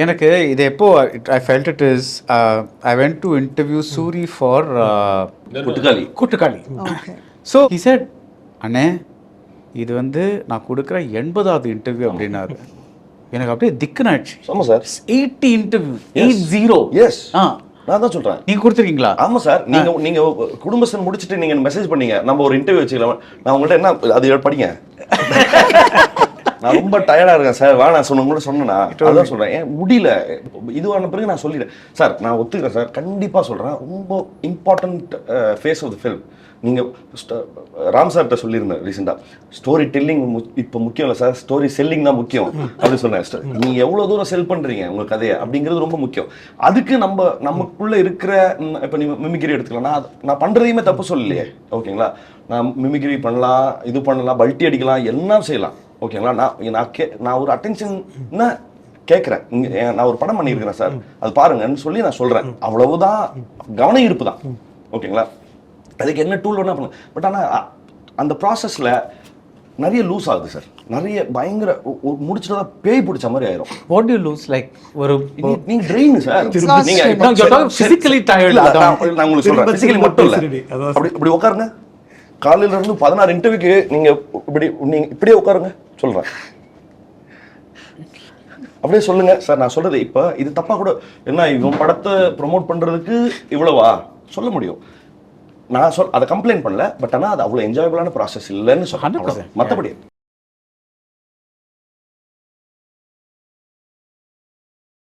எனக்கு இது எப்போ I felt it is I went to interview Soori for Kottukkaali. So he said, அண்ணே இது வந்து நான் கொடுக்குற 80வது இன்டர்வியூ அப்படின்னாரு. எனக்கு அப்படியே திக்குனாச்சு. ஆமாம் சார், 80 இன்டர்வியூ 80. எஸ் நான் தான் சொல்கிறேன். நீங்கள் கொடுத்துருக்கீங்களா? ஆமாம் சார், நீங்கள் குடும்பஸ்தன் முடிச்சுட்டு நீங்கள் மெசேஜ் பண்ணீங்க நம்ம ஒரு இன்டர்வியூ வச்சுக்கலாம். நான் உங்கள்கிட்ட என்ன அது படிங்க நான் ரொம்ப டயர்டாக இருக்கேன் சார், வா நான் கூட சொன்னேன்னா அதான் சொல்கிறேன். ஏன் முடியல இதுவான பிறகு நான் சொல்லிடுறேன் சார், நான் ஒத்துக்கிறேன் சார், கண்டிப்பாக சொல்கிறேன். ரொம்ப important phase of the film. நீங்கள் ராம் சார்கிட்ட சொல்லியிருந்தேன் ரீசெண்டாக, ஸ்டோரி டெல்லிங் இப்போ முக்கியம் இல்லை சார், ஸ்டோரி செல்லிங் தான் முக்கியம் அப்படின்னு சொன்னேன். நீங்கள் எவ்வளோ தூரம் செல் பண்ணுறீங்க உங்கள் கதையை அப்படிங்கிறது ரொம்ப முக்கியம். அதுக்கு நமக்குள்ளே இருக்கிற இப்போ நீங்கள் மிமிக்ரி எடுத்துக்கலாம். நான் பண்ணுறதையுமே தப்பு சொல்லலையே, ஓகேங்களா? நான் மிமிக்ரி பண்ணலாம், இது பண்ணலாம், பல்ட்டி அடிக்கலாம், எல்லாம் செய்யலாம், ஓகேங்களா? நான் ஒரு அட்டென்ஷன் கேட்குறேன். நான் ஒரு படம் பண்ணியிருக்கிறேன் சார், அது பாருங்கன்னு சொல்லி நான் சொல்கிறேன். அவ்வளவுதான், கவன ஈர்ப்பு தான், ஓகேங்களா? அதுக்கு என்ன டூல் வேணா பண்ணலாம். பட் ஆனால் அந்த ப்ராசஸில் நிறைய லூஸ் ஆகுது சார். நிறைய பயங்கர முடிச்சுட்டு தான் பேய் பிடிச்ச மாதிரி ஆயிரும். What to you lose? Like ஒரு நீங்க ட்ரெயின் சார், நீங்க பிசிக்கலி டயர்ட். நான் உங்களுக்கு சொல்றேன், பிசிக்கலி மட்டும் இல்ல. அப்படி உட்காருங்க, காலையில இருந்து 16 இன்டர்வியூக்கு நீங்க இப்படியே உட்காருங்க சொல்றேன். அப்படியே சொல்லுங்க சார். நான் சொல்றது இப்ப இது தப்பா கூட என்ன, இவன் படத்தை ப்ரொமோட் பண்றதுக்கு இவ்வளவா சொல்ல முடியும். நான் அதை கம்ப்ளைண்ட் பண்ணல, பட் ஆனால் அது அவ்வளோ என்ஜாயபிளான ப்ராசஸ் இல்லைன்னு சொல்றேன். மற்றபடி